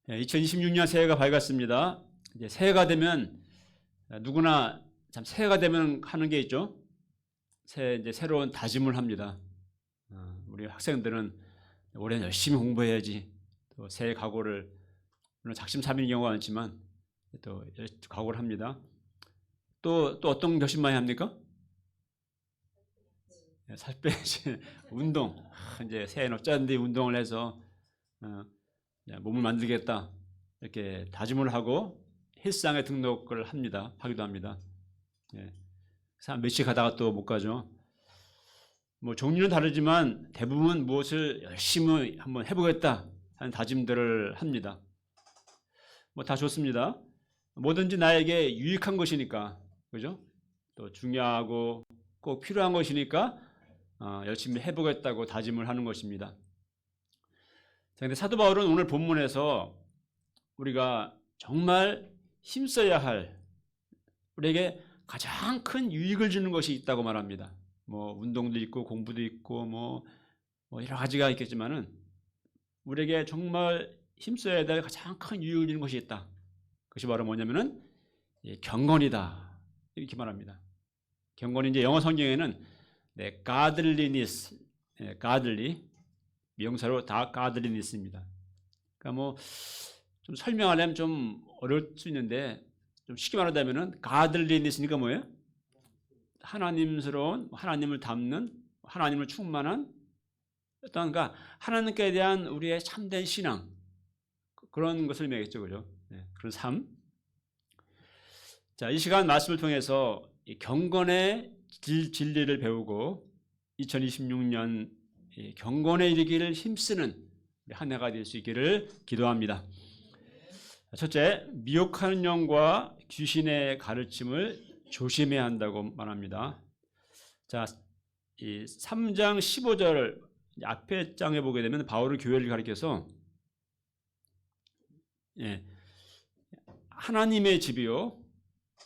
2026년 새해가 밝았습니다. 이제 새해가 되면 누구나 참 새해가 되면 하는 게 있죠. 이제 새로운 다짐을 합니다. 우리 학생들은 올해는 열심히 공부해야지. 또 새해 각오를 물론 작심삼일인 경우가 많지만 또 각오를 합니다. 또 어떤 결심 많이 합니까? 살 빼야지. 운동. 이제 새해는 어쩌는데 운동을 해서 몸을 만들겠다 이렇게 다짐을 하고 헬스장에 등록을 하기도 합니다. 며칠 가다가 또 못 가죠. 뭐 종류는 다르지만 대부분 무엇을 열심히 한번 해보겠다 하는 다짐들을 합니다. 뭐 다 좋습니다. 뭐든지 나에게 유익한 것이니까, 그죠? 또 중요하고 꼭 필요한 것이니까 열심히 해보겠다고 다짐을 하는 것입니다. 그런데 사도 바울은 오늘 본문에서 우리가 정말 힘써야 할, 우리에게 가장 큰 유익을 주는 것이 있다고 말합니다. 뭐 운동도 있고 공부도 있고 뭐 여러 가지가 있겠지만은 우리에게 정말 힘써야 될 가장 큰 유익을 주는 것이 있다. 그것이 바로 뭐냐면은 경건이다 이렇게 말합니다. 경건이 이제 영어 성경에는 godliness, godly 명사로 다 godliness입니다. 그러니까 뭐 좀 설명하려면 좀 어려울 수 있는데 좀 쉽게 말하자면은 godliness니까 뭐예요? 하나님스러운, 하나님을 닮는, 하나님을 충만한 어떤 그러니까 하나님께 대한 우리의 참된 신앙 그런 것을 의미하겠죠, 그죠? 그런 삶. 자, 이 시간 말씀을 통해서 이 경건의 진리를 배우고 2026년 경건에 이르기를 힘쓰는 한 해가 될 수 있기를 기도합니다. 첫째, 미혹하는 영과 귀신의 가르침을 조심해야 한다고 말합니다. 자, 이 3장 15절 앞에 장에 보게 되면 바울은 교회를 가리켜서 하나님의 집이요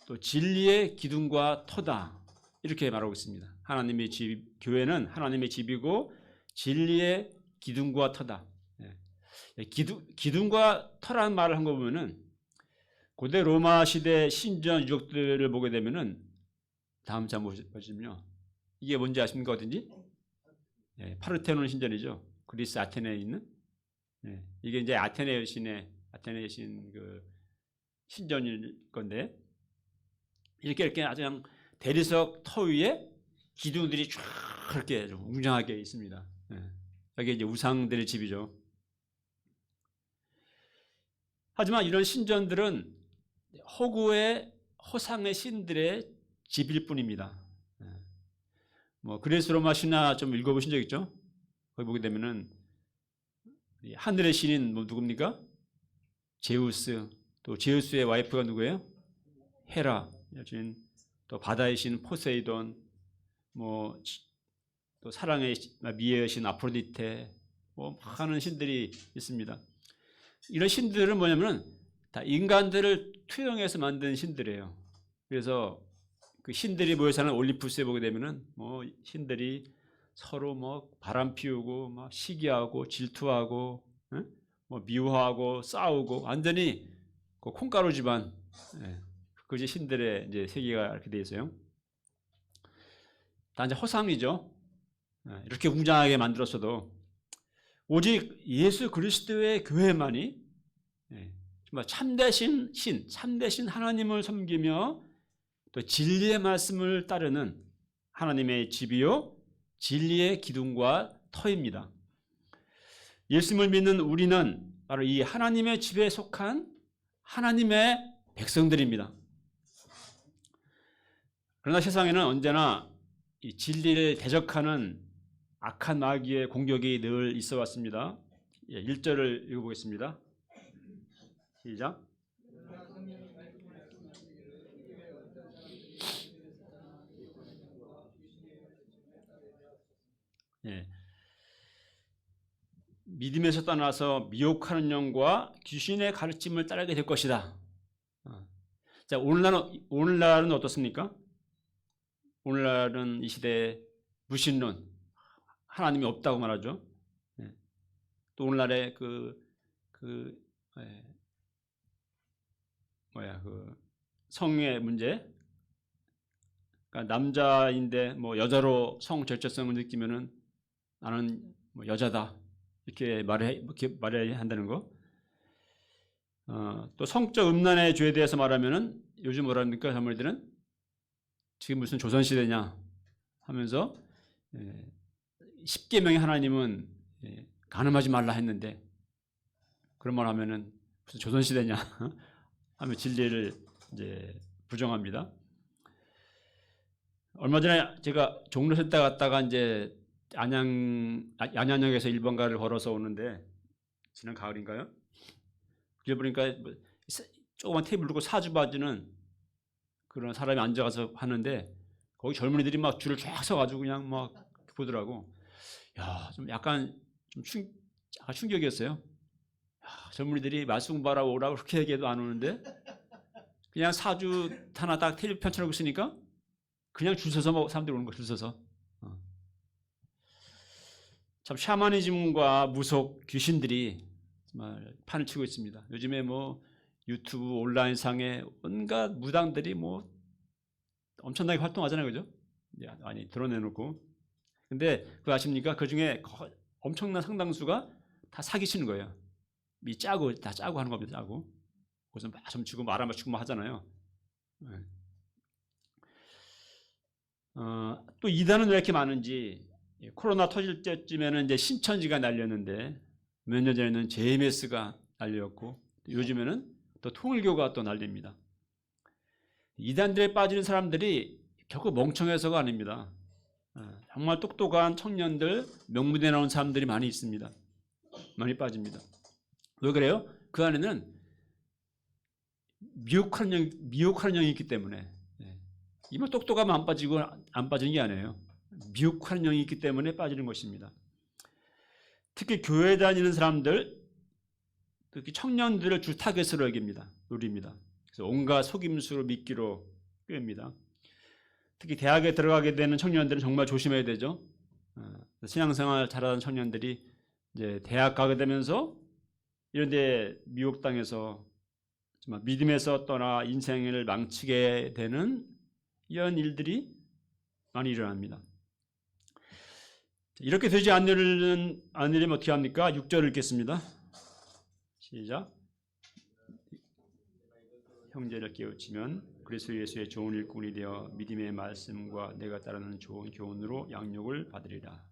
또 진리의 기둥과 터다 이렇게 말하고 있습니다. 하나님의 집, 교회는 하나님의 집이고 진리의 기둥과 터다. 기둥과 터라는 말을 한 거 보면은 고대 로마 시대 신전 유적들을 보게 되면은 다음 장 보시면요. 이게 뭔지 아십니까? 어딘지? 파르테논 신전이죠. 그리스 아테네에 있는. 이게 이제 아테네 신 그 신전일 건데 이렇게 아주 그냥 대리석 터 위에 기둥들이 쫙 그렇게 좀 웅장하게 있습니다. 여기 이제 우상들의 집이죠. 하지만 이런 신전들은 허구의 허상의 신들의 집일 뿐입니다. 뭐 그리스 로마 신화 좀 읽어보신 적 있죠? 거기 보게 되면은 하늘의 신인 뭐 누굽니까? 제우스. 또 제우스의 와이프가 누구예요? 헤라. 여친 또 바다의 신 포세이돈. 뭐 또 사랑의 미의 신 아프로디테. 뭐 많은 신들이 있습니다. 이런 신들은 뭐냐면은 다 인간들을 투영해서 만든 신들이에요. 그래서 그 신들이 모여 사는 올림푸스에 보게 되면은 뭐 신들이 서로 뭐 바람 피우고 막 시기하고 질투하고 뭐 미워하고 싸우고 완전히 그 콩가루 집안. 그것이 신들의 이제 세계가 이렇게 돼 있어요. 다 이제 허상이죠. 이렇게 웅장하게 만들었어도 오직 예수 그리스도의 교회만이 정말 참되신 신, 참되신 하나님을 섬기며 또 진리의 말씀을 따르는 하나님의 집이요 진리의 기둥과 터입니다. 예수님을 믿는 우리는 바로 이 하나님의 집에 속한 하나님의 백성들입니다. 그러나 세상에는 언제나 이 진리를 대적하는 악한 마귀의 공격이 늘 있어 왔습니다. 1절을 읽어보겠습니다. 시작. 믿음에서 떠나서 미혹하는 영과 귀신의 가르침을 따르게 될 것이다. 자, 오늘날은 어떻습니까? 오늘날은 이 시대에 무신론, 하나님이 없다고 말하죠. 또 오늘날의 그 성의 문제. 그러니까 남자인데 뭐 여자로 성 절제성을 느끼면은 나는 뭐 여자다 이렇게 말해야 한다는 거. 또 성적 음란의 죄에 대해서 말하면은 요즘 뭐랍니까 사람들은 지금 무슨 조선시대냐 하면서 10계명의 하나님은 간음하지 말라 했는데 그런 말 하면은 무슨 조선시대냐 하며 진리를 이제 부정합니다. 얼마 전에 제가 종로세 때 갔다가 이제 양양역에서 일본가를 걸어서 오는데 지난 가을인가요? 그래 보니까 조그만 테이블 두고 사주 봐주는 그런 사람이 앉아가서 하는데 거기 젊은이들이 막 줄을 쫙 서가지고 그냥 막 보더라고. 야, 좀 약간 좀 충격이었어요. 야, 젊은이들이 말씀 공부하라고 오라고 그렇게 얘기해도 안 오는데 그냥 사주 하나 딱 테이블 펼쳐놓고 있으니까 그냥 줄 서서 사람들이 오는 거 줄 서서. 참 샤머니즘과 무속 귀신들이 정말 판을 치고 있습니다. 요즘에 뭐 유튜브 온라인상에 온갖 무당들이 뭐 엄청나게 활동하잖아요, 그죠? 많이 드러내놓고. 근데 그거 아십니까? 그 중에 엄청난 상당수가 다 사기치는 거예요. 다 짜고 하는 겁니다. 짜고. 거기서 막 점치고 말 안 맞추고 막 하잖아요. 또 이단은 왜 이렇게 많은지. 코로나 터질 때쯤에는 이제 신천지가 날렸는데 몇 년 전에는 JMS가 날렸고 요즘에는 또 통일교가 또 날립니다. 이단들에 빠지는 사람들이 결코 멍청해서가 아닙니다. 정말 똑똑한 청년들, 명문대 나온 사람들이 많이 있습니다. 많이 빠집니다. 왜 그래요? 그 안에는 미혹하는 영이 있기 때문에. 이만 똑똑하면 안 빠지고 안 빠지는 게 아니에요. 미혹하는 영이 있기 때문에 빠지는 것입니다. 특히 교회 다니는 사람들, 특히 청년들을 주 타겟으로 노립니다. 그래서 온갖 속임수로 미끼로 꿰입니다. 특히 대학에 들어가게 되는 청년들은 정말 조심해야 되죠. 신앙생활 잘하는 청년들이 이제 대학 가게 되면서 이런 데 미혹당해서 정말 믿음에서 떠나 인생을 망치게 되는 이런 일들이 많이 일어납니다. 이렇게 되지 않으려면 어떻게 합니까? 6절을 읽겠습니다. 시작. 형제를 깨우치면 그리스도 예수의 좋은 일꾼이 되어 믿음의 말씀과 내가 따르는 좋은 교훈으로 양육을 받으리라.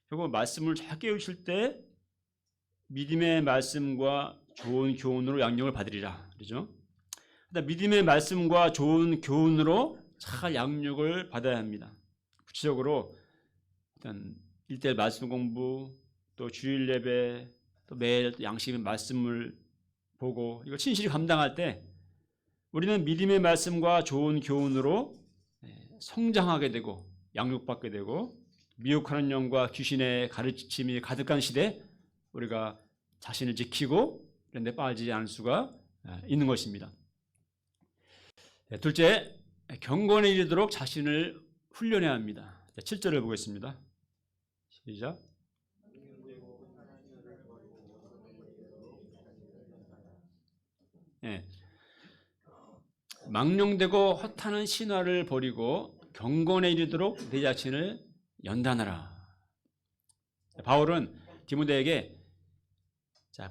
결국 말씀을 잘 깨우칠 때 믿음의 말씀과 좋은 교훈으로 양육을 받으리라. 그렇죠? 믿음의 말씀과 좋은 교훈으로 잘 양육을 받아야 합니다. 구체적으로 일단 1대1 말씀 공부, 또 주일 예배, 또 매일 양식의 말씀을 보고 이걸 진실히 감당할 때 우리는 믿음의 말씀과 좋은 교훈으로 성장하게 되고 양육받게 되고 미혹하는 영과 귀신의 가르침이 가득한 시대에 우리가 자신을 지키고 이런 데 빠지지 않을 수가 있는 것입니다. 둘째, 경건에 이르도록 자신을 훈련해야 합니다. 7절을 보겠습니다. 시작. 망령되고 허탄한 신화를 버리고 경건에 이르도록 내 자신을 연단하라. 바울은 디모데에게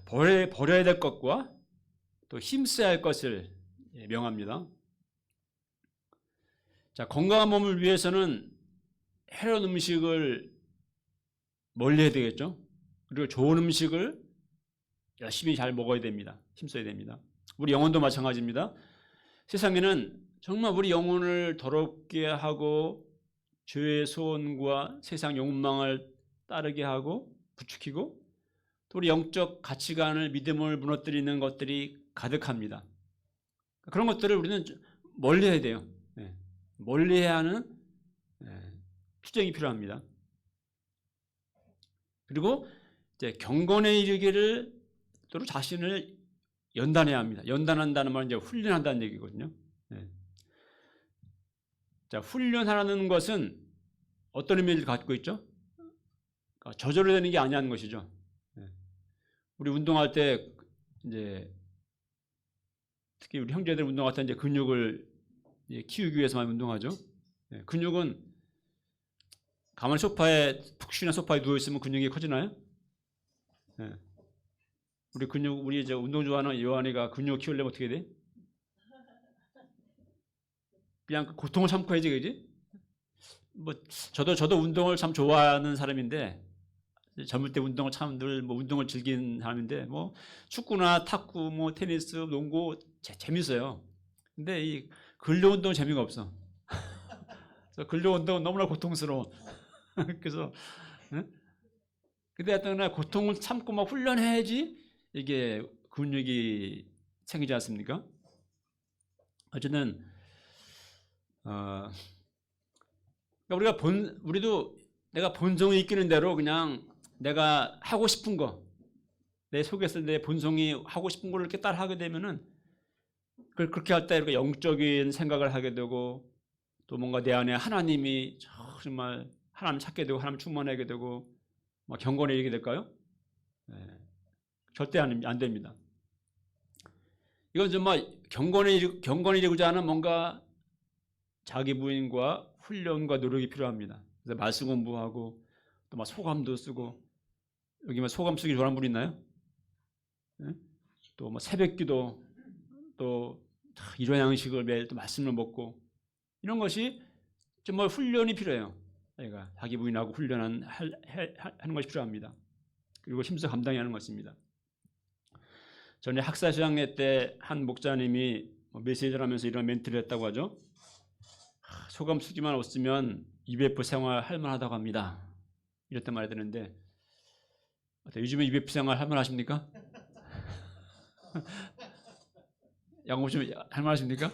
버려야 될 것과 또 힘써야 할 것을 명합니다. 건강한 몸을 위해서는 해로운 음식을 멀리해야 되겠죠. 그리고 좋은 음식을 열심히 잘 먹어야 됩니다. 힘써야 됩니다. 우리 영혼도 마찬가지입니다. 세상에는 정말 우리 영혼을 더럽게 하고 죄의 소원과 세상 욕망을 따르게 하고 부추기고 또 우리 영적 가치관을 믿음을 무너뜨리는 것들이 가득합니다. 그런 것들을 우리는 멀리해야 돼요. 멀리해야 하는 투쟁이 필요합니다. 그리고 이제 경건에 이르기를 또 자신을 연단해야 합니다. 연단한다는 말은 이제 훈련한다는 얘기거든요. 훈련하라는 것은 어떤 의미를 갖고 있죠? 그러니까 저절로 되는 게 아니라는 것이죠. 우리 운동할 때 이제 특히 우리 형제들 운동할 때 이제 근육을 키우기 위해서 많이 운동하죠. 근육은 가만히 소파에 푹 쉬는 소파에 누워 있으면 근육이 커지나요? 우리 이제 운동 좋아하는 요한이가 근육 키우려면 어떻게 돼? 그냥 고통을 참고 해야지, 그지? 뭐 저도 운동을 참 좋아하는 사람인데 젊을 때 운동을 참 늘 뭐 운동을 즐긴 사람인데 뭐 축구나 탁구, 뭐 테니스, 농구 재밌어요. 근데 이 근력 운동 재미가 없어. 그래서 근력 운동은 너무나 고통스러워. 그래서 근데 하여튼 고통을 참고 막 훈련해야지 이게 근육이 생기지 않습니까? 어쨌든 그러니까 우리도 내가 본성이 이끄는 대로 그냥 내가 하고 싶은 거, 내 속에서 내 본성이 하고 싶은 걸 이렇게 따라 하게 되면은 그렇게 할 때 이렇게 영적인 생각을 하게 되고 또 뭔가 내 안에 하나님이 정말 하나님 찾게 되고 하나님 충만하게 되고 막 경건해지게 될까요? 절대 안 됩니다. 이건 정말 경건해지고자 하는 뭔가 자기 부인과 훈련과 노력이 필요합니다. 그래서 말씀 공부하고 또 막 소감도 쓰고 여기 막 소감 쓰기 좋아하는 분 있나요? 또 뭐 새벽기도 또 이런 양식을 매일 또 말씀을 먹고 이런 것이 정말 훈련이 필요해요. 그러니까 자기 부인하고 하는 것이 필요합니다. 그리고 힘써 감당해야 하는 것입니다. 전에 학사시장회 때 한 목사님이 메시지를 하면서 이런 멘트를 했다고 하죠. 소감 쓰기만 없으면 UBF 생활 할만하다고 합니다. 이랬단 말이 되는데 요즘에 UBF 생활 할만하십니까? 양호 좀 할만하십니까?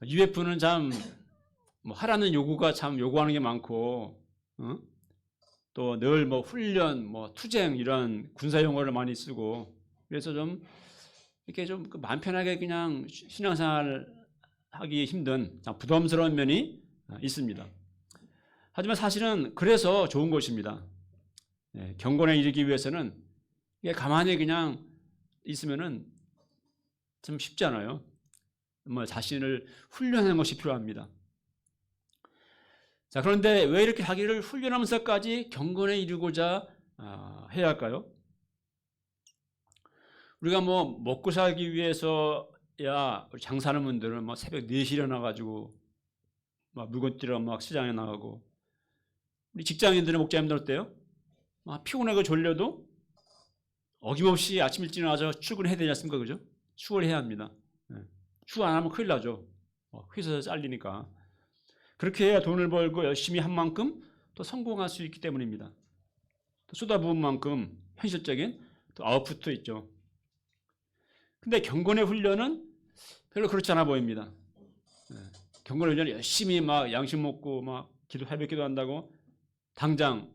UF는 참 뭐 하라는 요구가 참 요구하는 게 많고 또 늘 뭐 훈련, 뭐 투쟁 이런 군사 용어를 많이 쓰고 그래서 좀 이렇게 좀 마음 편하게 그냥 신앙생활 하기 힘든 참 부담스러운 면이 있습니다. 하지만 사실은 그래서 좋은 것입니다. 경건에 이르기 위해서는 가만히 그냥 있으면은 좀 쉽지 않아요. 뭐 자신을 훈련하는 것이 필요합니다. 자, 그런데 왜 이렇게 자기를 훈련하면서까지 경건에 이르고자 해야 할까요? 우리가 뭐 먹고 살기 위해서야 장사하는 분들은 뭐 새벽 4시 일어나가지고 막 물건 뛰러 막 시장에 나가고 우리 직장인들의 목자님들 어때요? 막 피곤하고 졸려도 어김없이 아침 일찍 나와서 출근해야 되지 않습니까? 그죠? 출근해야 합니다. 출근 안 하면 큰일 나죠. 회사에서 잘리니까. 그렇게 해야 돈을 벌고 열심히 한 만큼 또 성공할 수 있기 때문입니다. 또 쏟아부은 만큼 현실적인 또 아웃풋도 있죠. 근데 경건의 훈련은 별로 그렇지 않아 보입니다. 경건의 훈련은 열심히 막 양식 먹고 막 새벽 기도한다고 당장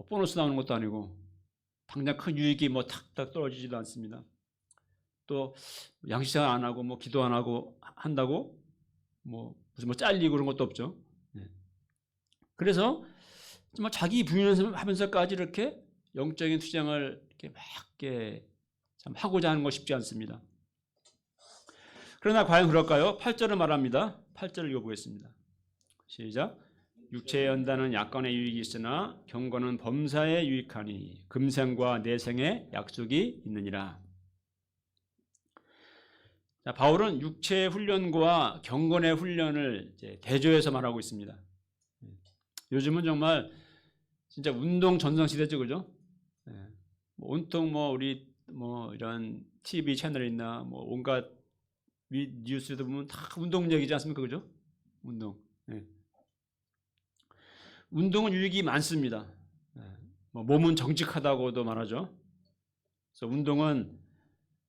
보너스 나오는 것도 아니고 당장 큰 유익이 뭐 탁탁 떨어지지도 않습니다. 또 양식생활 안 하고 뭐 기도 안 하고 한다고 뭐 무슨 뭐 잘리고 그런 것도 없죠. 그래서 정말 자기 부인하면서까지 이렇게 영적인 투쟁을 이렇게 막 이렇게 참 하고자 하는 거 쉽지 않습니다. 그러나 과연 그럴까요? 8절을 말합니다. 8절을 읽어보겠습니다. 시작. 육체의 연단은 약간의 유익이 있으나 경건은 범사에 유익하니 금생과 내생에 약속이 있느니라. 자, 바울은 육체의 훈련과 경건의 훈련을 이제 대조해서 말하고 있습니다. 요즘은 정말 진짜 운동 전성시대죠, 그죠? 온통 뭐 우리 뭐 이런 TV 채널이나 뭐 온갖 뉴스도 보면 다 운동 얘기지 않습니까, 그죠? 운동. 운동은 유익이 많습니다. 뭐 몸은 정직하다고도 말하죠. 그래서 운동은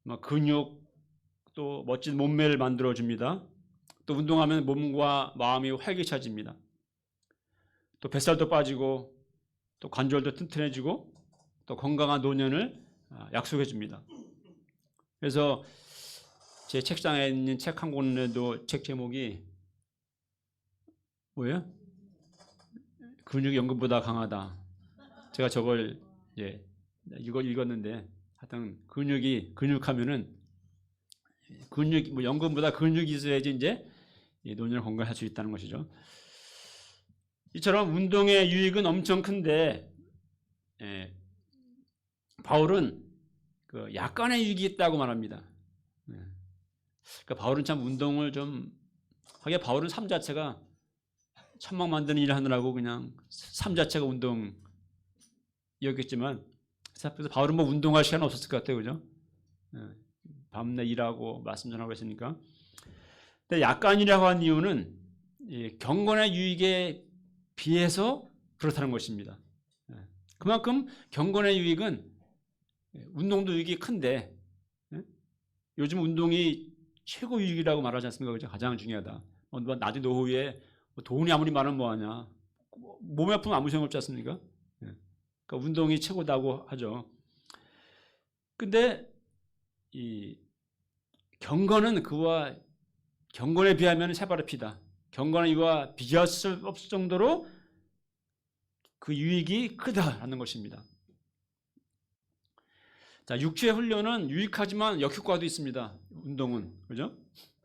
뭐 근육 또 멋진 몸매를 만들어 줍니다. 또 운동하면 몸과 마음이 활기차집니다. 또 뱃살도 빠지고 또 관절도 튼튼해지고 또 건강한 노년을 약속해 줍니다. 그래서 제 책상에 있는 책 한 권에도 책 제목이 뭐예요? 근육이 연금보다 강하다. 제가 저걸 이걸 읽었는데 하여튼 근육하면은 근육 뭐 연금보다 근육이 있어야지 이제 노년을 건강할 수 있다는 것이죠. 이처럼 운동의 유익은 엄청 큰데 바울은 그 약간의 유익이 있다고 말합니다. 그러니까 바울은 참 운동을 좀 하게 바울은 삶 자체가 천막 만드는 일을 하느라고 그냥 삶 자체가 운동이었겠지만 그래서 바울은 뭐 운동할 시간 없었을 것 같아요, 그죠? 밤낮 일하고 말씀 전하고 했으니까. 근데 약간이라고 한 이유는 경건의 유익에 비해서 그렇다는 것입니다. 그만큼 경건의 유익은 운동도 유익이 큰데 요즘 운동이 최고 유익이라고 말하지 않습니까? 그죠? 가장 중요하다. 나중에 노후에 돈이 아무리 많으면 뭐하냐. 몸이 아프면 아무 소용 없지 않습니까? 그러니까 운동이 최고다고 하죠. 근데 이 경건은 경건에 비하면 새바르 피다. 경건은 이와 비교할 수 없을 정도로 그 유익이 크다라는 것입니다. 자, 육체 훈련은 유익하지만 역효과도 있습니다. 운동은, 그죠?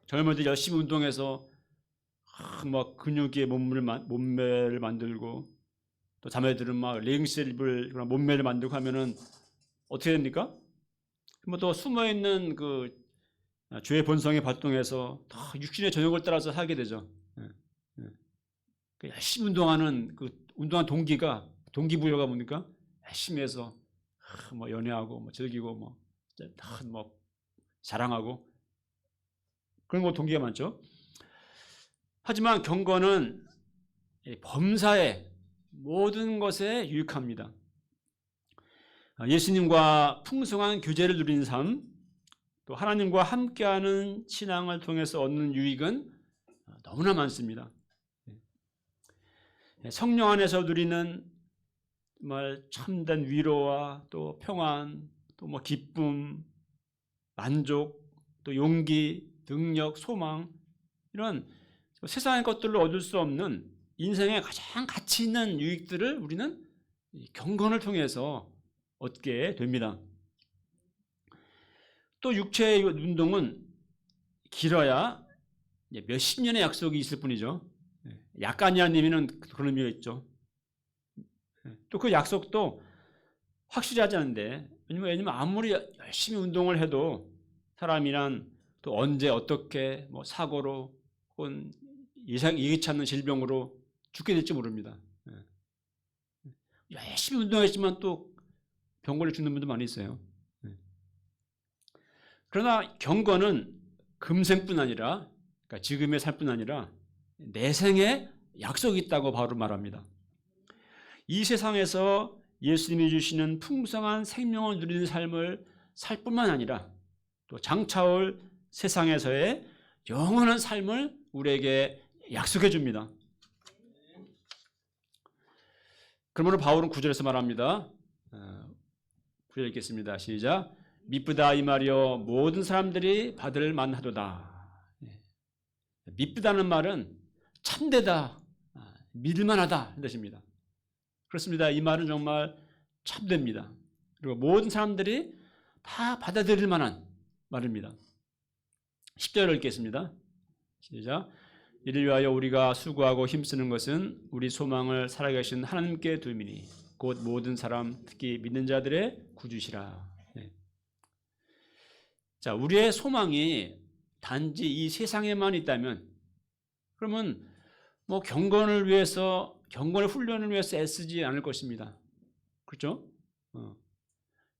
젊은이들 열심히 운동해서 막 근육의 몸매를 만들고 또 자매들은 막 레깅스 입을 몸매를 만들고 하면은 어떻게 됩니까? 뭐 또 숨어 있는 그 죄의 본성에 발동해서 다 육신의 전욕을 따라서 살게 되죠. 열심히 운동하는 운동한 동기부여가 뭡니까? 열심히 해서 뭐 연애하고 뭐 즐기고 뭐 자랑하고 그런 거 동기가 많죠. 하지만 경건은 범사의 모든 것에 유익합니다. 예수님과 풍성한 교제를 누리는 삶, 또 하나님과 함께하는 신앙을 통해서 얻는 유익은 너무나 많습니다. 성령 안에서 누리는 정말 참된 위로와 또 평안, 또 뭐 기쁨, 만족, 또 용기, 능력, 소망 이런 세상의 것들로 얻을 수 없는 인생의 가장 가치 있는 유익들을 우리는 경건을 통해서 얻게 됩니다. 또 육체의 운동은 길어야 몇십 년의 약속이 있을 뿐이죠. 약간이라는 의미는 그런 의미가 있죠. 또 그 약속도 확실히 하지 않은데 왜냐면 아무리 열심히 운동을 해도 사람이란 또 언제 어떻게 뭐 사고로 혹은 예기치 않는 질병으로 죽게 될지 모릅니다. 열심히 운동했지만 또 병 걸려 죽는 분도 많이 있어요. 그러나 경건은 금생뿐 아니라 그러니까 지금의 삶뿐 아니라 내생에 약속이 있다고 바로 말합니다. 이 세상에서 예수님이 주시는 풍성한 생명을 누리는 삶을 살 뿐만 아니라 또 장차올 세상에서의 영원한 삶을 우리에게 약속해 줍니다. 그러므로 바울은 9절에서 말합니다. 9절 읽겠습니다. 시작. 미쁘다 이 말이여 모든 사람들이 받을 만하도다. 미쁘다는 말은 참되다, 믿을만하다 하는 뜻입니다. 그렇습니다. 이 말은 정말 참됩니다. 그리고 모든 사람들이 다 받아들일 만한 말입니다. 10절을 읽겠습니다. 시작. 이를 위하여 우리가 수고하고 힘쓰는 것은 우리 소망을 살아계신 하나님께 두미니 곧 모든 사람 특히 믿는 자들의 구주시라. 자, 우리의 소망이 단지 이 세상에만 있다면 그러면 뭐 경건을 위해서 경건의 훈련을 위해서 애쓰지 않을 것입니다. 그렇죠?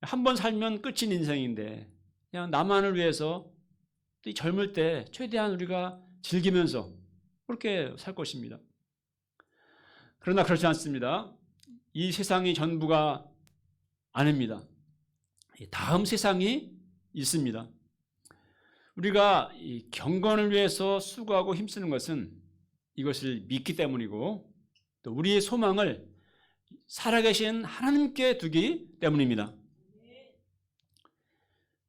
한 번 살면 끝인 인생인데 그냥 나만을 위해서 또 젊을 때 최대한 우리가 즐기면서 그렇게 살 것입니다. 그러나 그렇지 않습니다. 이 세상이 전부가 아닙니다. 다음 세상이 있습니다. 우리가 이 경건을 위해서 수고하고 힘쓰는 것은 이것을 믿기 때문이고 또 우리의 소망을 살아계신 하나님께 두기 때문입니다.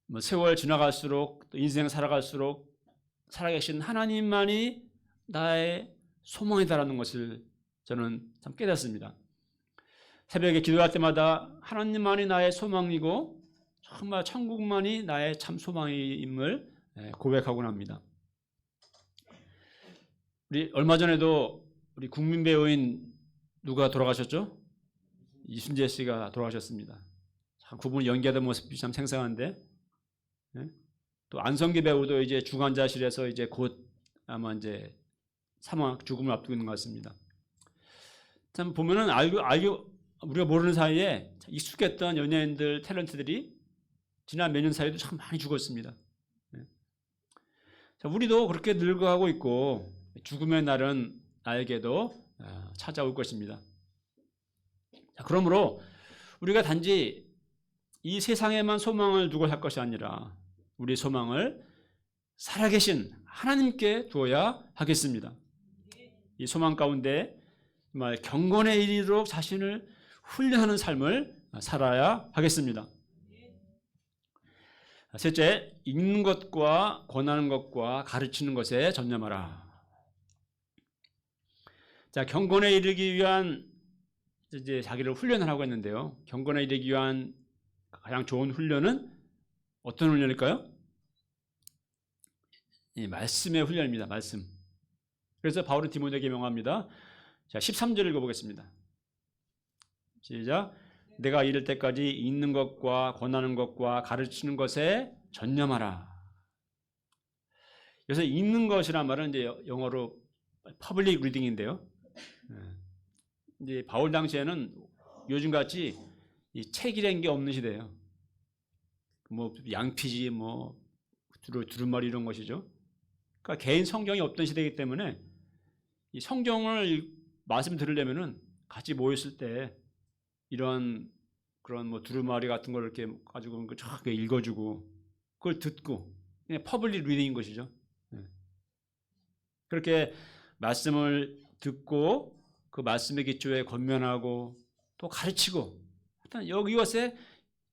뭐 세월 지나갈수록 또 인생 살아갈수록 살아계신 하나님만이 나의 소망이다라는 것을 저는 참 깨닫습니다. 새벽에 기도할 때마다 하나님만이 나의 소망이고 정말 천국만이 나의 참 소망임을 고백하곤 합니다. 우리 얼마 전에도 우리 국민 배우인 누가 돌아가셨죠? 이순재 씨가 돌아가셨습니다. 참 그분이 연기하던 모습이 참 생생한데, 또 안성기 배우도 이제 중환자실에서 이제 곧 아마 이제 죽음을 앞두고 있는 것 같습니다. 참 보면은 우리가 모르는 사이에 익숙했던 연예인들, 탤런트들이 지난 몇 년 사이에도 참 많이 죽었습니다. 자, 우리도 그렇게 늙어가고 있고 죽음의 날은 나에게도 찾아올 것입니다. 자, 그러므로 우리가 단지 이 세상에만 소망을 두고 살 것이 아니라 우리 소망을 살아계신 하나님께 두어야 하겠습니다. 이 소망 가운데 정말 경건에 이르도록 자신을 훈련하는 삶을 살아야 하겠습니다. 셋째, 읽는 것과 권하는 것과 가르치는 것에 전념하라. 자, 경건에 이르기 위한 이제 자기를 훈련을 하고 있는데요. 경건에 이르기 위한 가장 좋은 훈련은 어떤 훈련일까요? 이 말씀의 훈련입니다. 말씀. 그래서 바울은 디모데에게 명합니다. 자, 13절 읽어보겠습니다. 시작. 내가 이를 때까지 읽는 것과 권하는 것과 가르치는 것에 전념하라. 그래서 읽는 것이란 말은 이제 영어로 퍼블릭 리딩인데요. 이제 바울 당시에는 요즘같이 이 책이라는 게 없는 시대예요. 뭐 양피지, 뭐 두루마리 이런 것이죠. 그러니까 개인 성경이 없던 시대이기 때문에 이 성경을 말씀 들으려면은 같이 모였을 때 이런 그런 뭐 두루마리 같은 걸 이렇게 가지고 쫙 읽어주고 그걸 듣고 그냥 퍼블릭 리딩인 것이죠. 그렇게 말씀을 듣고 그 말씀의 기초에 권면하고 또 가르치고 일단 이것에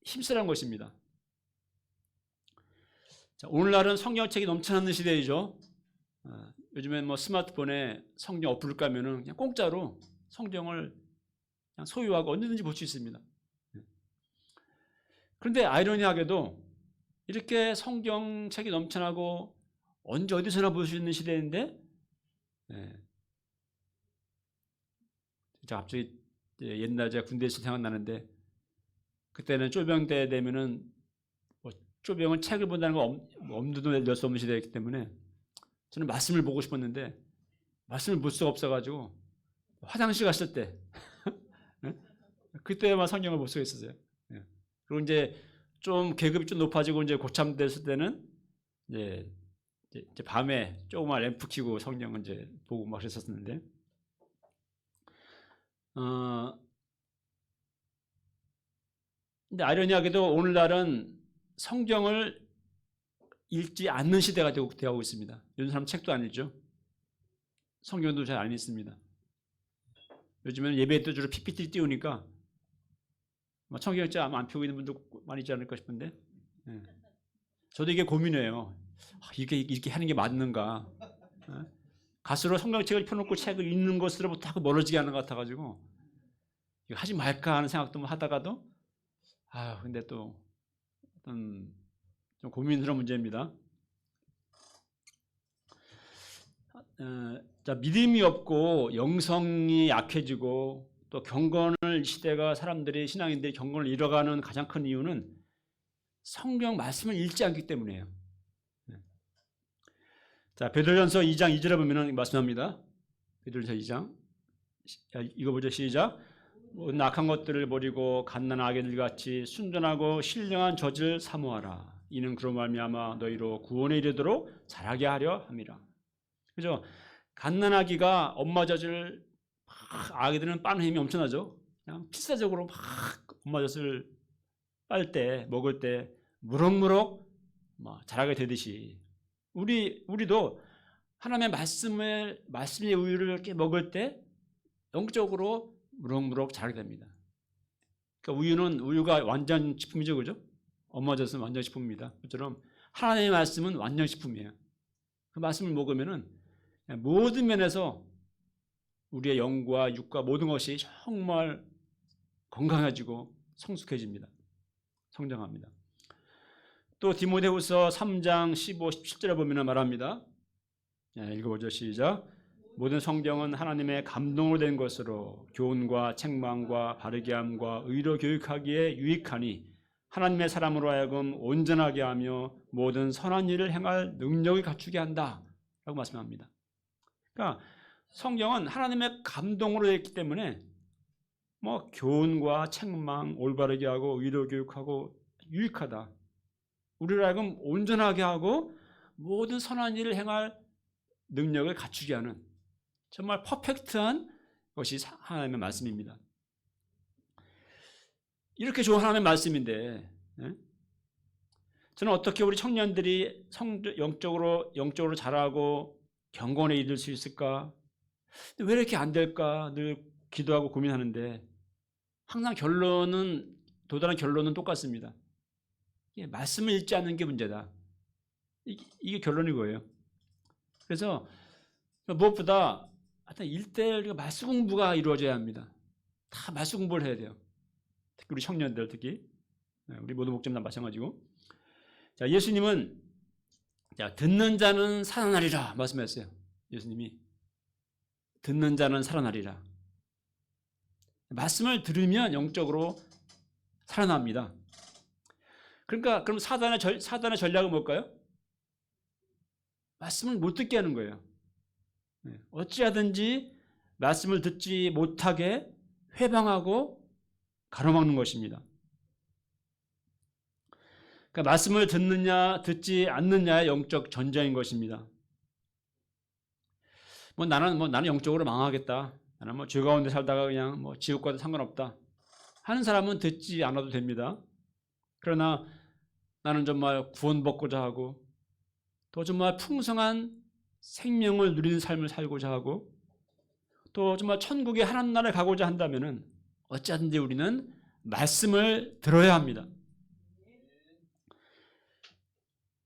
힘쓰라는 것입니다. 자, 오늘날은 성경책이 넘쳐나는 시대이죠. 요즘엔 뭐 스마트폰에 성경 어플을 까면은 그냥 공짜로 성경을 그냥 소유하고 언제든지 볼 수 있습니다. 그런데 아이러니하게도 이렇게 성경책이 넘쳐나고 언제 어디서나 볼 수 있는 시대인데, 진짜 갑자기 옛날 제가 군대에서 생각나는데 그때는 쪼병대 되면은 쪼병은 책을 본다는 거 엄두도 낼 수 없는 시대였기 때문에 저는 말씀을 보고 싶었는데 말씀을 볼 수가 없어가지고 화장실 갔을 때 그때만 성경을 볼 수가 있었어요. 그리고 이제 좀 계급이 좀 높아지고 이제 고참 됐을 때는 이제 밤에 조그만 램프 켜고 성경을 이제 보고 막 그랬었는데, 근데 아이러니하게도 오늘날은 성경을 읽지 않는 시대가 되고 있습니다. 요즘 사람 책도 안 읽죠. 성경도 잘 안 읽습니다. 요즘에는 예배 때 주로 PPT 띄우니까 성경책 아마 안 펴고 있는 분도 많이 있지 않을까 싶은데, 저도 이게 고민이에요. 이게 이렇게 하는 게 맞는가? 갈수록 성경책을 펴놓고 책을 읽는 것으로부터 자꾸 멀어지게 하는 것 같아가지고 이거 하지 말까 하는 생각도 하다가도 근데 또 어떤 좀 고민스러운 문제입니다. 자, 믿음이 없고 영성이 약해지고 또 경건을 시대가 사람들이 신앙인들이 경건을 잃어가는 가장 큰 이유는 성경 말씀을 읽지 않기 때문이에요. 자, 베드로전서 2장 2절에 보면은 말씀합니다. 베드로전서 2장 읽어보죠. 시작. 악한 것들을 버리고 갓난한 아기들 같이 순전하고 신령한 젖을 사모하라. 이는 그로 말미암아 너희로 구원에 이르도록 자라게 하려 함이라. 그죠? 갓난아기가 엄마 젖을 아기들은 빠는 힘이 엄청나죠. 그냥 필사적으로 막 엄마 젖을 빨 때, 먹을 때 무럭무럭 자라게 되듯이 우리도 하나님의 말씀의 우유를 이렇게 먹을 때 영적으로 무럭무럭 자라게 됩니다. 그러니까 우유가 완전식품이죠, 그죠? 엄마 젖은 완전식품입니다. 그처럼 하나님의 말씀은 완전식품이에요. 그 말씀을 먹으면은 모든 면에서 우리의 영과 육과 모든 것이 정말 건강해지고 성숙해집니다. 성장합니다. 또 디모데후서 3장 15, 17절에 보면 말합니다. 읽어보죠. 시작. 모든 성경은 하나님의 감동으로 된 것으로 교훈과 책망과 바르게 함과 의로 교육하기에 유익하니 하나님의 사람으로 하여금 온전하게 하며 모든 선한 일을 행할 능력을 갖추게 한다 라고 말씀합니다. 그러니까 성경은 하나님의 감동으로 되어 있기 때문에 뭐 교훈과 책망, 올바르게 하고 의로 교육하고 유익하다. 우리를 하여금 온전하게 하고 모든 선한 일을 행할 능력을 갖추게 하는 정말 퍼펙트한 것이 하나님의 말씀입니다. 이렇게 좋은 하나님의 말씀인데 저는 어떻게 우리 청년들이 영적으로 자라고 경건에 이를 수 있을까? 왜 이렇게 안 될까? 늘 기도하고 고민하는데 항상 도달한 결론은 똑같습니다. 말씀을 읽지 않는 게 문제다. 이게 결론인 거예요. 그래서 무엇보다 하여튼 1대1 말씀 공부가 이루어져야 합니다. 다 말씀 공부를 해야 돼요. 특히 우리 청년들 특히 우리 모든 목적은 다 마찬가지고. 자, 예수님은 듣는 자는 살아나리라 말씀했어요. 예수님이 듣는 자는 살아나리라. 말씀을 들으면 영적으로 살아납니다. 그러니까 그럼 사단의 전략은 뭘까요? 말씀을 못 듣게 하는 거예요. 어찌하든지 말씀을 듣지 못하게 회방하고 가로막는 것입니다. 그러니까 말씀을 듣느냐 듣지 않느냐의 영적 전쟁인 것입니다. 나는 영적으로 망하겠다. 나는 죄 가운데 살다가 그냥 지옥 가도 상관없다. 하는 사람은 듣지 않아도 됩니다. 그러나 나는 정말 구원받고자 하고 또 정말 풍성한 생명을 누리는 삶을 살고자 하고 또 정말 천국의 하나님 나라에 가고자 한다면은 어찌하든지 우리는 말씀을 들어야 합니다.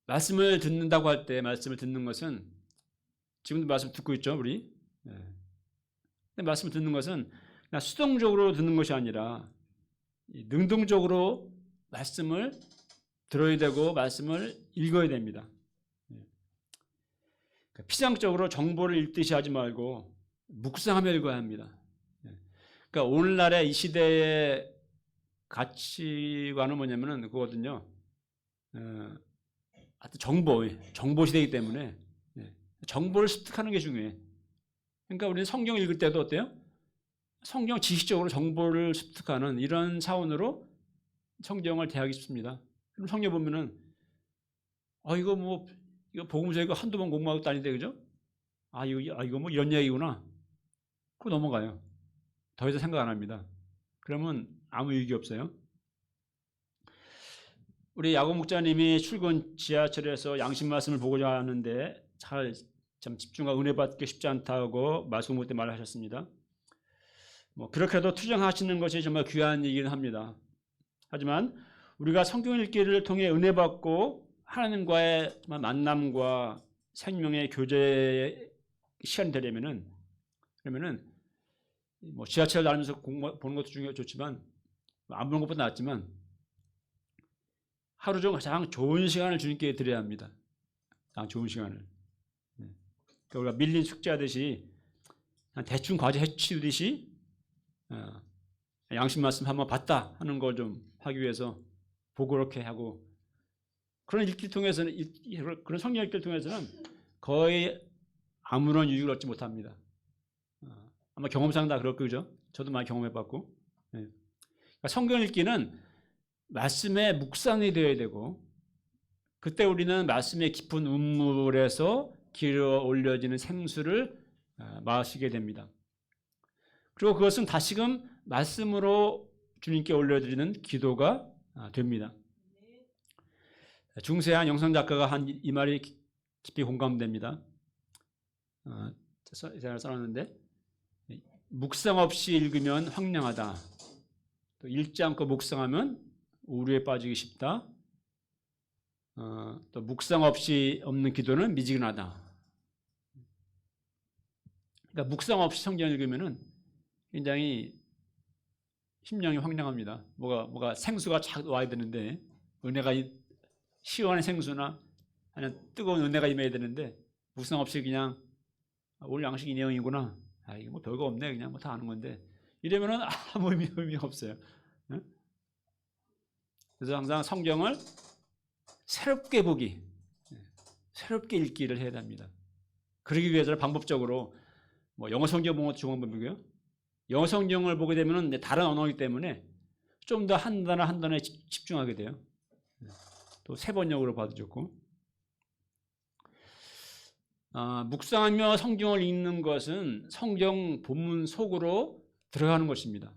말씀을 듣는다고 할 때 말씀을 듣는 것은 지금도 말씀 듣고 있죠, 우리. 근데 말씀을 듣는 것은 그냥 수동적으로 듣는 것이 아니라 능동적으로 말씀을 들어야 되고 말씀을 읽어야 됩니다. 피상적으로 정보를 읽듯이 하지 말고 묵상하며 읽어야 합니다. 그러니까 오늘날의 이 시대의 가치관은 뭐냐면은 그거거든요. 하여튼 정보 시대이기 때문에 정보를 습득하는 게 중요해. 그러니까 우리는 성경 읽을 때도 어때요? 성경 지식적으로 정보를 습득하는 이런 차원으로 성경을 대하기 쉽습니다. 그럼 성경 보면은 이거 복음서 이거 한두 번 공부하고 다니는데 그죠? 이거 뭐 이런 이야기구나. 그거 넘어가요. 더 이상 생각 안 합니다. 그러면 아무 유익이 없어요. 우리 야곱 목자님이 출근 지하철에서 양심 말씀을 보고자 하는데 참 집중하고 은혜 받기 쉽지 않다고 말씀 못 때 말하셨습니다. 그렇게도 투정하시는 것이 정말 귀한 일이긴 합니다. 하지만 우리가 성경 읽기를 통해 은혜 받고 하나님과의 만남과 생명의 교제의 시간이 되려면은 그러면은 지하철 다니면서 보는 것도 좋지만 안 보는 것보다 낫지만 하루 중 가장 좋은 시간을 주님께 드려야 합니다. 가장 좋은 시간을. 그러니까 우리가 밀린 숙제하듯이 대충 과제 해치우듯이 양심 말씀 한번 봤다 하는 걸 좀 하기 위해서 보고렇게 하고 그런 읽기를 통해서는 그런 성경 읽기를 통해서는 거의 아무런 유익을 얻지 못합니다. 아마 경험상 다 그럴 거죠. 저도 많이 경험해봤고. 그러니까 성경 읽기는 말씀의 묵상이 되어야 되고 그때 우리는 말씀의 깊은 운물에서 길어 올려지는 생수를 마시게 됩니다. 그리고 그것은 다시금 말씀으로 주님께 올려드리는 기도가 됩니다. 중세한 영상작가가 한 이 말이 깊이 공감됩니다. 제가 써놨는데 묵상 없이 읽으면 황량하다. 또 읽지 않고 묵상하면 오류에 빠지기 쉽다. 또 묵상 없이 없는 기도는 미지근하다. 그러니까 묵상 없이 성경 읽으면은 굉장히 심령이 황량합니다. 뭐가 생수가 착 와야 되는데, 은혜가 시원한 생수나 아니면 뜨거운 은혜가 임해야 되는데, 묵상 없이 그냥 오늘 양식 인내형이구나, 이게 뭐 별거 없네, 그냥 뭐 다 아는 건데, 이러면은 아무 의미가 없어요. 응? 그래서 항상 성경을 새롭게 보기, 새롭게 읽기를 해야 됩니다. 그러기 위해서는 방법적으로 뭐 영어 성경 보는 것도 좋은 방법이고요. 영어 성경을 보게 되면 다른 언어이기 때문에 좀 더 한 단어 한 단어에 집중하게 돼요. 또 세 번역으로 봐도 좋고. 묵상하며 성경을 읽는 것은 성경 본문 속으로 들어가는 것입니다.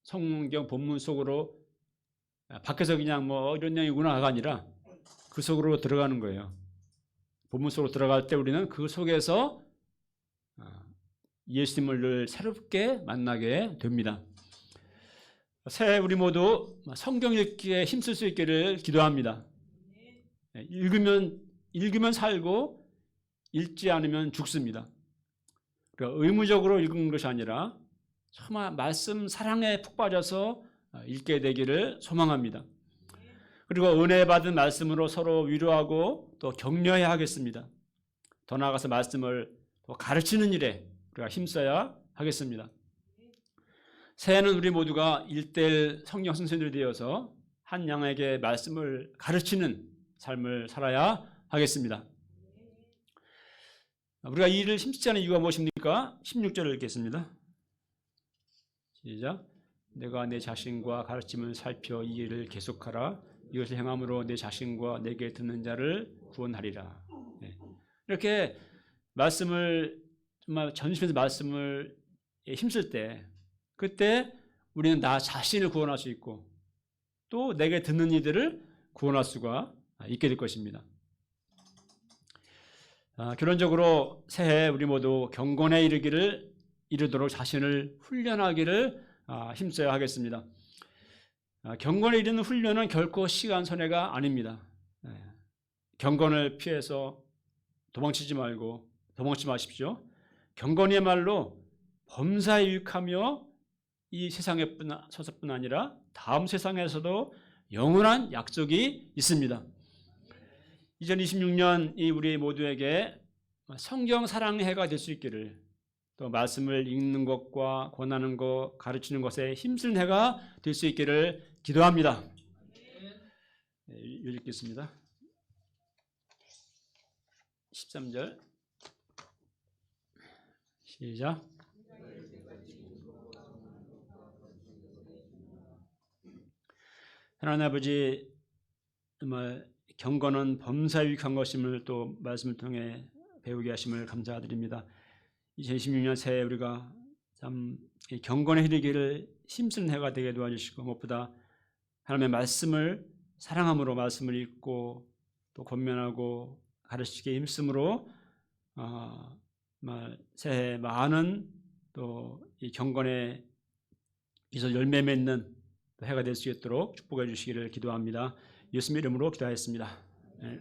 성경 본문 속으로 밖에서 그냥 뭐 이런 내용이구나가 아니라 그 속으로 들어가는 거예요. 본문 속으로 들어갈 때 우리는 그 속에서 예수님을 늘 새롭게 만나게 됩니다. 새해 우리 모두 성경 읽기에 힘쓸 수 있기를 기도합니다. 읽으면 살고 읽지 않으면 죽습니다. 그러니까 의무적으로 읽는 것이 아니라 정말 말씀 사랑에 푹 빠져서 읽게 되기를 소망합니다. 그리고 은혜 받은 말씀으로 서로 위로하고 또 격려해야 하겠습니다. 더 나아가서 말씀을 또 가르치는 일에 우리가 힘써야 하겠습니다. 새해는 우리 모두가 1:1 성경 선생님들이 되어서 한 양에게 말씀을 가르치는 삶을 살아야 하겠습니다. 우리가 이 일을 힘쓰지 않은 이유가 무엇입니까? 16절을 읽겠습니다. 시작. 내가 내 자신과 가르침을 살펴 이 일을 계속하라. 이것을 행함으로 내 자신과 내게 듣는 자를 구원하리라. 이렇게 말씀을 정말 전심에서 말씀을 힘쓸 때, 그때 우리는 나 자신을 구원할 수 있고 또 내게 듣는 이들을 구원할 수가 있게 될 것입니다. 결론적으로 새해 우리 모두 경건에 이르도록 자신을 훈련하기를 힘써야 하겠습니다. 경건에 이르는 훈련은 결코 시간 손해가 아닙니다. 경건을 피해서 도망치지 마십시오. 경건이야말로 범사에 유익하며 이 세상에서뿐 아니라 다음 세상에서도 영원한 약속이 있습니다. 2026년 우리 모두에게 성경 사랑의 해가 될 수 있기를, 또 말씀을 읽는 것과 권하는 것, 가르치는 것에 힘쓰는 해가 될 수 있기를 기도합니다. 읽겠습니다. 13절 시작. 하나님 아버지, 정말 경건은 범사에 유익한 것임을 또 말씀을 통해 배우게 하심을 감사드립니다. 2026년 새해 우리가 참 경건에 이르기를 힘쓰는 해가 되게 도와주시고, 무엇보다 하나님의 말씀을 사랑함으로 말씀을 읽고 또 권면하고 가르치기에 힘쓰므로 새해 많은 또 이 경건에 있어 열매 맺는 해가 될 수 있도록 축복해 주시기를 기도합니다. 예수님 이름으로 기도하였습니다. 네.